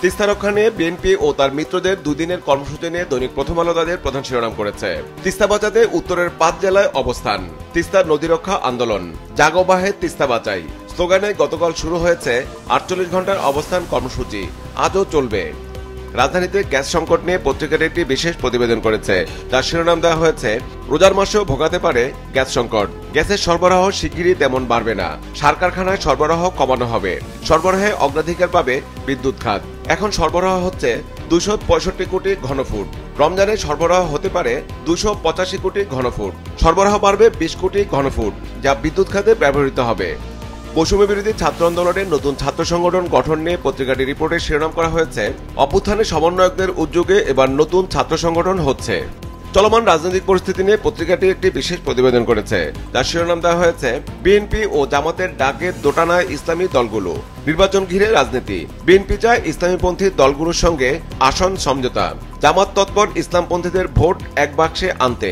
তিস্তা রক্ষা নিয়ে বিএনপি ও তার মিত্রদের দুদিনের কর্মসূচি নিয়ে দৈনিক প্রথম আলো তাদের প্রধান শিরোনাম করেছে। তিস্তা বাঁচাতে উত্তরের 5 জেলায় অবস্থান, তিস্তার নদী রক্ষা আন্দোলন, জাগো বাহে তিস্তা বাঁচাই স্লোগানে গতকাল শুরু হয়েছে 48 ঘন্টার অবস্থান কর্মসূচি, আজও চলবে। রাজধানীতে গ্যাস সংকট নিয়ে পত্রিকাটি একটি বিশেষ প্রতিবেদন করেছে, যার শিরোনাম দেওয়া হয়েছে রোজার মাসেও ভোগাতে পারে গ্যাস সংকট, গ্যাসের সরবরাহ শিগগিরই তেমন বাড়বে না, সার কারখানায় সরবরাহ কমানো হবে, সরবরাহে অগ্রাধিকার পাবে বিদ্যুৎ খাত। এখন সরবরাহ হচ্ছে 265 কোটি ঘনফুট, রমজানে সরবরাহ হতে পারে 285 কোটি ঘনফুট, সরবরাহ বাড়বে 20 কোটি ঘনফুট, যা বিদ্যুৎ খাতে ব্যবহৃত হবে। বৈষম্য বিরোধী ছাত্র আন্দোলনের নতুন ছাত্র সংগঠন গঠন নিয়ে পত্রিকাটি রিপোর্টে শিরোনাম করা হয়েছে অভ্যুত্থানে সমন্বয়কদের উদ্যোগে এবার নতুন ছাত্র সংগঠন হচ্ছে। চলমান রাজনৈতিক পরিস্থিতি নিয়ে পত্রিকাটি একটি বিশেষ প্রতিবেদন করেছে, যার শিরোনাম দেওয়া হয়েছে বিএনপি ও জামাতের ডাকে দোটানায় ইসলামী দলগুলো, নির্বাচন ঘিরে রাজনীতি, বিএনপি চায় ইসলামীপন্থী দলগুলোর সঙ্গে আসন সমঝোতা, জামাত তৎপর ইসলামপন্থীদের ভোট এক বাক্সে আনতে।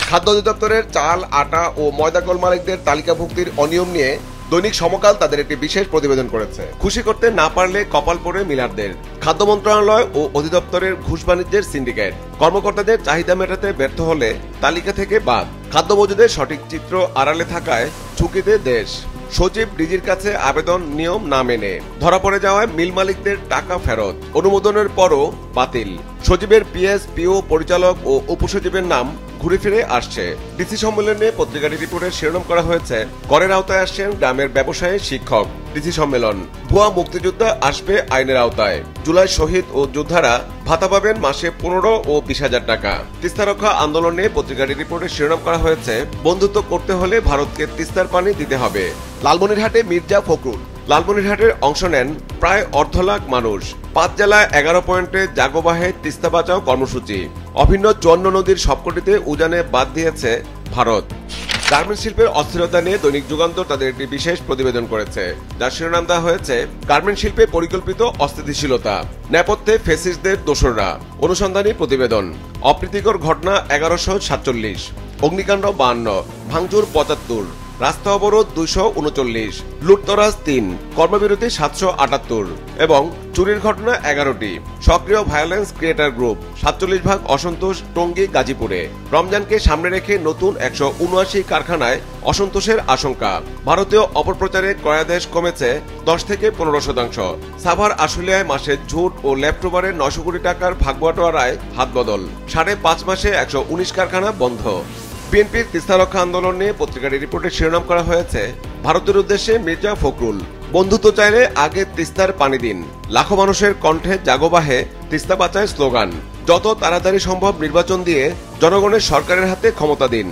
খাদ্য অধিদপ্তরের চাল, আটা ও ময়দা কল মালিকদের তালিকাভুক্তির অনিয়ম নিয়ে দৈনিক সমকাল তাদের একটি বিশেষ প্রতিবেদন করেছে। খুশি করতে না পারলে কপাল পড়ে মিলারদের, খাদ্য মন্ত্রণালয় ও অধিদপ্তরের ঘুষ বাণিজ্যের সিন্ডিকেট, কর্মকর্তাদের চাহিদা মেটাতে ব্যর্থ হলে তালিকা থেকে বাদ, খাদ্য মজুদের সঠিক চিত্র আড়ালে থাকায় ঝুঁকিতে দেশ, সচিব ডিজির কাছে আবেদন নিয়ম না মেনে, ধরা পড়ে যাওয়ায় মিল মালিকদের টাকা ফেরত, অনুমোদনের পরও বাতিল, সচিবের পিএস, পিও, পরিচালক ও উপসচিবের নাম ঘুরে ফিরে আসছে। ডিসি সম্মেলনে পত্রিকাটি রিপোর্টের শিরোনাম করা হয়েছে করের আওতায় আসছেন গ্রামের ব্যবসায়ী শিক্ষক, ডিসি সম্মেলন, ভুয়া মুক্তিযোদ্ধা আসবে আইনের আওতায়, জুলাই শহীদ ও যোদ্ধারা ভাতা পাবেন মাসে 15 ও 20,000 টাকা। তিস্তা রক্ষা আন্দোলন নিয়ে পত্রিকাটি রিপোর্টের শিরোনাম করা হয়েছে বন্ধুত্ব করতে হলে ভারতকে তিস্তার পানি দিতে হবে। লালমনিরহাটে মির্জা ফখরুল, লালমনিরহাটের অংশ নেন প্রায় 1.5 লাখ মানুষ। 5 জেলায় 11 পয়েন্টে জাগো বাহে তিস্তা বাঁচাও কর্মসূচি, অভিন্ন 54 নদীর সবকটিতে উজানে বাদ দিয়েছে ভারত। গার্মেন্টস শিল্পের অস্থিরতা নিয়ে দৈনিক যুগান্তর তাদের একটি বিশেষ প্রতিবেদন করেছে, যার শিরোনাম দেওয়া হয়েছে গার্মেন্টস শিল্পে পরিকল্পিত অস্থিতিশীলতা, নেপথ্যে ফেসিস্টদের দোসররা, অনুসন্ধানী প্রতিবেদন, অপ্রীতিকর ঘটনা 1147, অগ্নিকাণ্ড 52, ভাঙচুর 75, রাস্তা অবরোধ 239, লুটতরাজ 3, কর্মবিরতি 778 এবং চুরির ঘটনা 11টি। সক্রিয় ভায়োলেন্স ক্রিয়েটার গ্রুপ, 47% অসন্তোষ টঙ্গী গাজীপুরে। রমজানকে সামনে রেখে নতুন 179 কারখানায় অসন্তোষের আশঙ্কা। ভারতীয় অপপ্রচারে ক্রয়াদেশ কমেছে 10 থেকে 15%। সাভার আশুলিয়ায় মাসে ঝুট ও ল্যাপটপারে 900 কোটি টাকার ভাগবাটোয়ারায় হাতবদল। 5.5 মাসে 119 কারখানা বন্ধ। বিএনপির তিস্তা রক্ষা আন্দোলন নিয়ে পত্রিকাটি রিপোর্টে শিরোনাম করা হয়েছে ভারতের উদ্দেশ্যে মির্জা ফখরুল, বন্ধুত্ব চাইলে আগে তিস্তার পানি দিন, লাখো মানুষের কণ্ঠে জাগো বাহে তিস্তা বাঁচায় স্লোগান, যত তাড়াতাড়ি সম্ভব নির্বাচন দিয়ে জনগণের সরকারের হাতে ক্ষমতা দিন।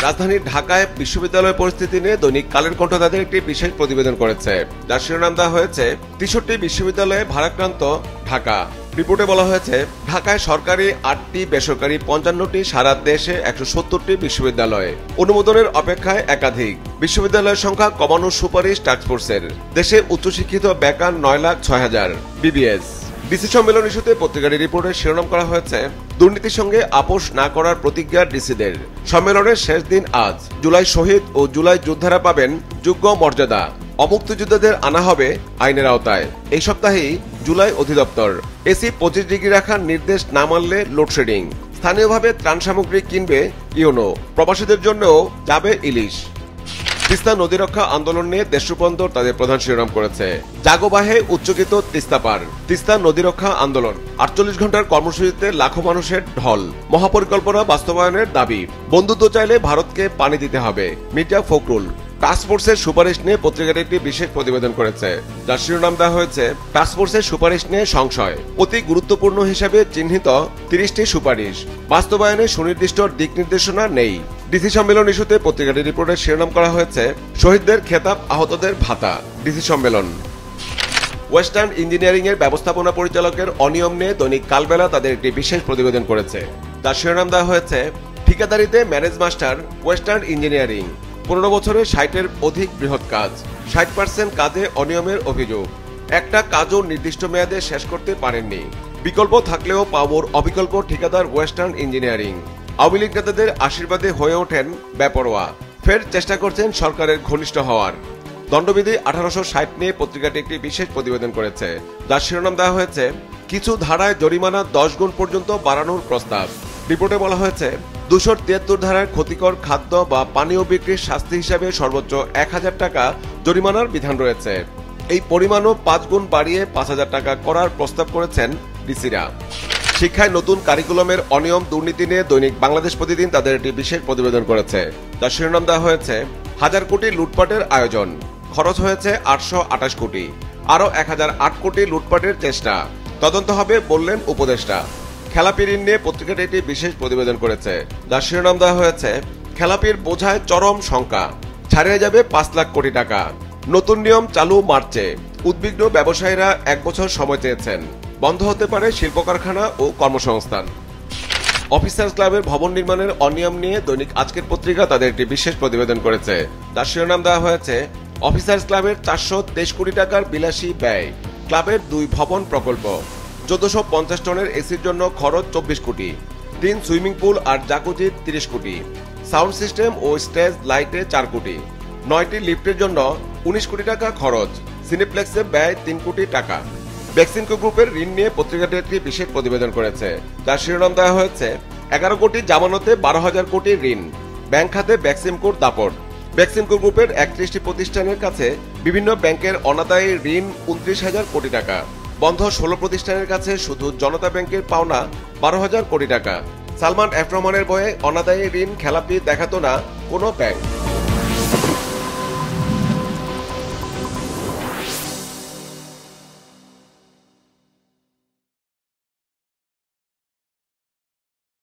রাজধানীর ঢাকায় বিশ্ববিদ্যালয় পরিস্থিতি নিয়ে দৈনিক কালের কণ্ঠ তাদের একটি বিশেষ প্রতিবেদন করেছে, যার শিরোনাম দেওয়া হয়েছে 63 বিশ্ববিদ্যালয়ে ভারাক্রান্ত ঢাকা। রিপোর্টে বলা হয়েছে ঢাকায় সরকারি 8টি, বেসরকারি 55টি, সারা দেশে 170টি বিশ্ববিদ্যালয়ে অনুমোদনের অপেক্ষায় একাধিক। বিশ্ববিদ্যালয়ের সংখ্যা কমানোর সুপারিশ টাস্কফোর্সের। দেশে উচ্চশিক্ষিত বেকার 9,06,000। বিবিএস ডিসি সম্মেলন ইস্যুতে পত্রিকাটি রিপোর্টের শিরোনাম করা হয়েছে দুর্নীতির সঙ্গে আপোষ না করার প্রতিজ্ঞা ডিসিদের। সম্মেলনের শেষ দিন আজ। জুলাই শহীদ ও জুলাই যোদ্ধারা পাবেন যোগ্য মর্যাদা, অমুক্তিযোদ্ধাদের আনা হবে আইনের আওতায়। এই সপ্তাহেই জুলাই অধিদপ্তর। এসি 25 ডিগ্রি রাখার নির্দেশ না মানলে লোডশেডিং। স্থানীয়ভাবে ত্রাণ সামগ্রী কিনবে ইউনো। প্রবাসীদের জন্যও যাবে ইলিশ। তিস্তা নদী রক্ষা আন্দোলন নিয়ে দেশ রূপান্তর তাদের প্রধান শিরোনাম করেছে জাগো বাহে উচ্চকিত তিস্তা পার, তিস্তা নদী রক্ষা আন্দোলন। 48 ঘন্টার কর্মসূচিতে লাখো মানুষের ঢল, মহাপরিকল্পনা বাস্তবায়নের দাবি, বন্ধুত্ব চাইলে ভারতকে পানি দিতে হবে, মির্জা ফখরুল। টাস্কফোর্সের সুপারিশ নিয়ে পত্রিকাটি একটি বিশেষ প্রতিবেদন করেছে, যার শিরোনাম দেওয়া হয়েছে টাস্কফোর্সের সুপারিশ নিয়ে সংশয়, অতি গুরুত্বপূর্ণ হিসেবে চিহ্নিত 30টি সুপারিশ, বাস্তবায়নে সুনির্দিষ্ট দিক নির্দেশনা নেই। ডিসি সম্মেলন ইস্যুতে পত্রিকাটি রিপোর্টের শিরোনাম করা হয়েছে শহীদদের খেতাব, আহতদের ভাতা। ডিসি সম্মেলন। ওয়েস্টার্ন ইঞ্জিনিয়ারিং এর ব্যবস্থাপনা পরিচালকের অনিয়ম নিয়ে দৈনিক কালবেলা তাদের একটি বিশেষ প্রতিবেদন করেছে, যার শিরোনাম দেওয়া হয়েছে ঠিকাদারিতে ম্যানেজ মাস্টার ওয়েস্টার্ন ইঞ্জিনিয়ারিং। 15 বছরে 60-এর অধিক বৃহৎ কাজ, 60% কাজে অনিয়মের অভিযোগ। একটা কাজও নির্দিষ্ট মেয়াদে শেষ করতে পারেননি। বিকল্প থাকলেও পাওয়ার অবিকল্প ঠিকাদার ওয়েস্টার্ন ইঞ্জিনিয়ারিং। আওয়ামী লীগ নেতাদের আশীর্বাদে হয়ে ওঠেন বেপরোয়া, ফের চেষ্টা করছেন সরকারের ঘনিষ্ঠ হওয়ার। দণ্ডবিধি 1860 নিয়ে পত্রিকাটি একটি বিশেষ প্রতিবেদন করেছে, যার শিরোনাম দেওয়া হয়েছে কিছু ধারায় জরিমানা 10 গুণ পর্যন্ত বাড়ানোর প্রস্তাব। রিপোর্টে বলা হয়েছে 273 ধারার ক্ষতিকর খাদ্য বা পানীয় বিক্রির শাস্তি হিসাবে সর্বোচ্চ 1000 টাকা জরিমানার বিধান রয়েছে। এই পরিমাণও 5 গুণ বাড়িয়ে 5000 টাকা করার প্রস্তাব করেছেন ডিসিরা। শিক্ষায় নতুন কারিকুলামের অনিয়ম দুর্নীতি নিয়ে দৈনিক বাংলাদেশ প্রতিদিন তাদের একটি বিশেষ প্রতিবেদন করেছে, যার শিরোনাম দেওয়া হয়েছে 1000 কোটি লুটপাটের আয়োজন, খরচ হয়েছে 828 কোটি, আরও 1008 কোটি লুটপাটের চেষ্টা, তদন্ত হবে বললেন উপদেষ্টা। খেলাপি ঋণ নিয়ে পত্রিকাটি একটি বিশেষ প্রতিবেদন করেছে, যার শিরোনাম দেওয়া হয়েছে খেলাপির বোঝায় চরম শঙ্কা, ছাড়িয়ে যাবে 5 লাখ কোটি টাকা, নতুন নিয়ম চালু মার্চে, উদ্বিগ্ন ব্যবসায়ীরা 1 বছর সময় চেয়েছেন, বন্ধ হতে পারে শিল্প কারখানা ও কর্মসংস্থান। অফিসার্স ক্লাবের ভবন নির্মাণের অনিয়ম নিয়ে দৈনিক আজকের পত্রিকা তাদের একটি বিশেষ প্রতিবেদন করেছে, যার শিরোনাম দেওয়া হয়েছে অফিসার্স ক্লাবের 423 কোটি টাকার বিলাসী ব্যয়, ক্লাবের 2 ভবন প্রকল্প, 1450 টনের এসির জন্য খরচ 24 কোটি, 3 সুইমিং পুল আর জাকুজি 30 কোটি, সাউন্ড সিস্টেম ও স্টেজ লাইটে 4 কোটি, 9টি লিফটের জন্য 19 কোটি টাকা খরচ, সিনেপ্লেক্সে ব্যয় 3 কোটি টাকা। বেক্সিমকো গ্রুপের ঋণ নিয়ে পত্রিকাটি একটি বিশেষ প্রতিবেদন করেছে, যার শিরোনাম দেওয়া হয়েছে 11 কোটি জামানতে 12,000 কোটি ঋণ, ব্যাংক খাতে বেক্সিমকোর দাপট। বেক্সিমকো গ্রুপের 31টি প্রতিষ্ঠানের কাছে বিভিন্ন ব্যাংকের অনাদায়ী ঋণ 29,000 কোটি টাকা, বন্ধ 16 প্রতিষ্ঠানের কাছে শুধু জনতা ব্যাংকের পাওনা 12,000 কোটি টাকা। সালমান এফ রহমানের বয়ে অনাদায়ী ঋণ খেলাপি দেখাতো না কোনো ব্যাংক।